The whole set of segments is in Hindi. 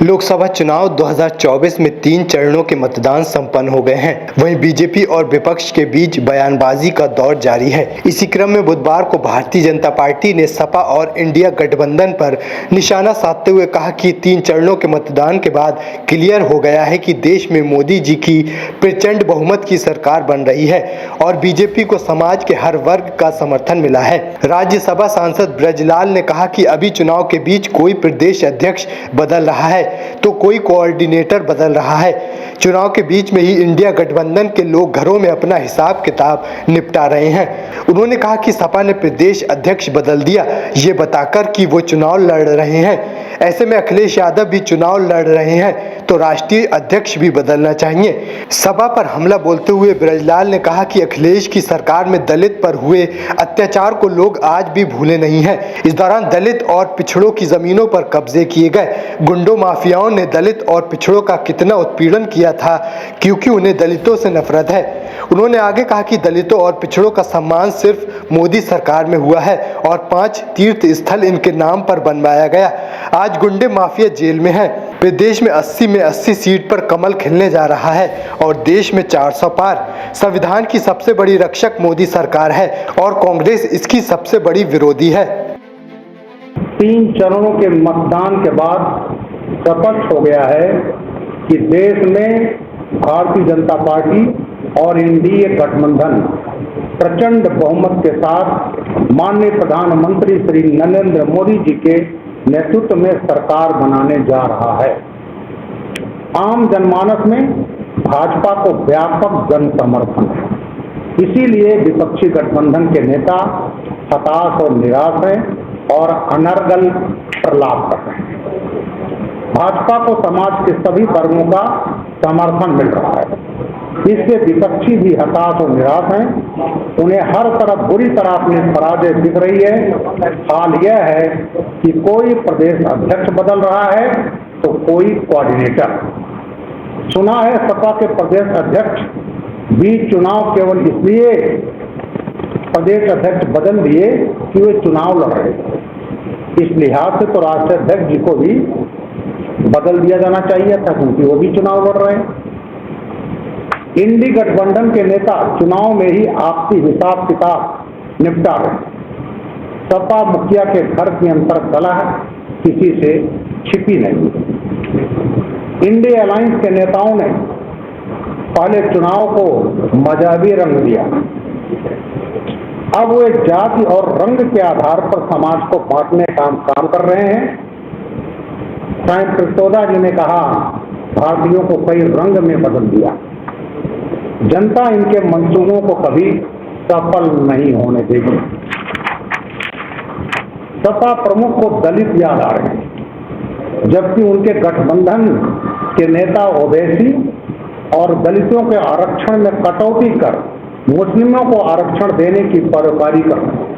लोकसभा चुनाव 2024 में 3 चरणों के मतदान संपन्न हो गए हैं। वहीं बीजेपी और विपक्ष के बीच बयानबाजी का दौर जारी है। इसी क्रम में बुधवार को भारतीय जनता पार्टी ने सपा और इंडिया गठबंधन पर निशाना साधते हुए कहा कि 3 चरणों के मतदान के बाद क्लियर हो गया है कि देश में मोदी जी की प्रचंड बहुमत की सरकार बन रही है और बीजेपी को समाज के हर वर्ग का समर्थन मिला है। राज्यसभा सांसद ब्रजलाल ने कहा कि अभी चुनाव के बीच कोई प्रदेश अध्यक्ष बदल रहा है तो कोई कोऑर्डिनेटर बदल रहा है। चुनाव के बीच में ही इंडिया गठबंधन के लोग घरों में अपना हिसाब किताब निपटा रहे हैं। उन्होंने कहा कि सपा ने प्रदेश अध्यक्ष बदल दिया ये बताकर कि वो चुनाव लड़ रहे हैं। ऐसे में अखिलेश यादव भी चुनाव लड़ रहे हैं तो राष्ट्रीय अध्यक्ष भी बदलना चाहिए। सपा पर हमला बोलते हुए ब्रजलाल ने कहा कि अखिलेश की सरकार में दलित पर हुए अत्याचार को लोग आज भी भूले नहीं हैं। इस दौरान दलित और पिछड़ों की जमीनों पर कब्जे किए गए। गुंडों माफियाओं ने दलित और पिछड़ों का कितना उत्पीड़न किया था क्योंकि उन्हें दलितों से नफरत है। उन्होंने आगे कहा कि दलितों और पिछड़ों का सम्मान सिर्फ मोदी सरकार में हुआ है और 5 तीर्थ स्थल इनके नाम पर बनवाया गया। आज गुंडे माफिया जेल में हैं। प्रदेश में 80 में 80 सीट पर कमल खिलने जा रहा है और देश में 400 पार। संविधान की सबसे बड़ी रक्षक मोदी सरकार है और कांग्रेस इसकी सबसे बड़ी विरोधी है। 3 चरणों के मतदान के बाद स्पष्ट हो गया है कि देश में भारतीय जनता पार्टी और एनडीए गठबंधन प्रचंड बहुमत के साथ माननीय प्रधानमंत्री श्री नरेंद्र मोदी जी के नेतृत्व में सरकार बनाने जा रहा है। आम जनमानस में भाजपा को व्यापक जन समर्थन है। इसीलिए विपक्षी गठबंधन के नेता हताश और निराश हैं और अनर्गल प्रलाप कर रहे हैं। भाजपा को समाज के सभी वर्गों का समर्थन मिल रहा है। इससे विपक्षी भी हताश और निराश हैं। उन्हें हर तरफ बुरी तरह अपनी पराजय दिख रही है। हाल यह है कि कोई प्रदेश अध्यक्ष बदल रहा है तो कोई कोऑर्डिनेटर। सुना है सपा के प्रदेश अध्यक्ष भी चुनाव केवल इसलिए प्रदेश अध्यक्ष बदल दिए कि वे चुनाव लड़ रहे थे। इस लिहाज से तो राष्ट्रीय अध्यक्ष जी को भी बदल दिया जाना चाहिए था क्योंकि वो भी चुनाव लड़ रहे हैं। इंडी गठबंधन के नेता चुनाव में ही आपसी हिसाब किताब निपटा रहे। सपा मुखिया के घर की अंतरकलह किसी से छिपी नहीं। इंडी अलायंस के नेताओं ने पहले चुनाव को मजहबी रंग दिया। अब वे जाति और रंग के आधार पर समाज को बांटने का काम कर रहे हैं। साईं प्रसोदा जी ने कहा भारतीयों को कई रंग में बदल दिया। जनता इनके मंसूबों को कभी सफल नहीं होने देगी। सपा प्रमुख को दलित याद आ रहे हैं जबकि उनके गठबंधन के नेता ओवैसी और दलितों के आरक्षण में कटौती कर मुस्लिमों को आरक्षण देने की परोकारी कर रहे हैं।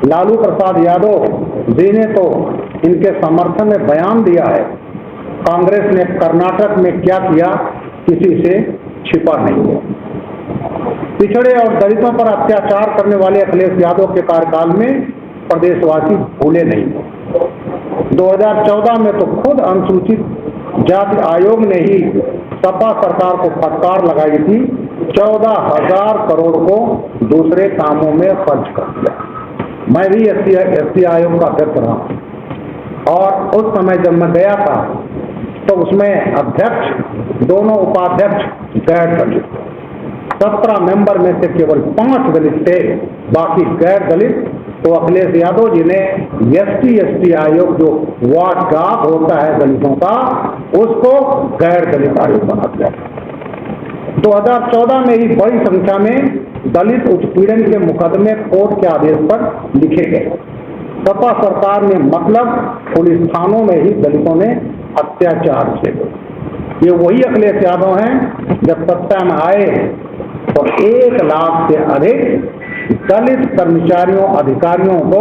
लालू प्रसाद यादव जी ने तो इनके समर्थन में बयान दिया है। कांग्रेस ने कर्नाटक में क्या किया किसी से छिपा नहीं है। पिछड़े और दलितों पर अत्याचार करने वाले अखिलेश यादव के कार्यकाल में प्रदेशवासी भूले नहीं। 2014 में तो खुद अनुसूचित जाति आयोग ने ही सपा सरकार को फटकार लगाई थी। 14,000 करोड़ को दूसरे कामों में खर्च कर दिया। मैं भी एससी आयोग का अध्यक्ष रहा और उस समय जब मैं गया था तो उसमें अध्यक्ष दोनों उपाध्यक्ष गैर दलित। 17 मेंबर में से केवल 5 दलित थे, बाकी गैर दलित। तो अखिलेश यादव जी ने एसटी आयोग जो वार्ड का होता है दलितों का उसको गैर दलित आयोग बना दिया। 2014 में ही बड़ी संख्या में दलित उत्पीड़न के मुकदमे कोर्ट के आदेश पर लिखे गए। सपा सरकार ने मतलब पुलिस थानों में ही दलितों ने अत्याचार किए। ये वही अखिलेश यादव हैं जब सत्ता में आए तो 1 लाख से अधिक दलित कर्मचारियों अधिकारियों को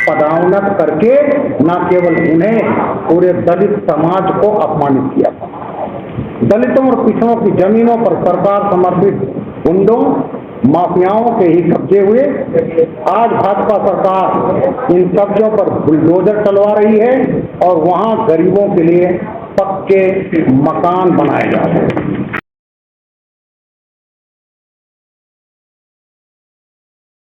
पदोन्नत करके न केवल उन्हें पूरे दलित समाज को अपमानित किया। दलितों और पिछड़ों की जमीनों पर सरकार समर्पित गुंडों माफियाओं के ही कब्जे हुए। आज भाजपा सरकार इन कब्जों पर बुलडोजर चलवा रही है और वहां गरीबों के लिए के मकान बनाए जा रहे हैं।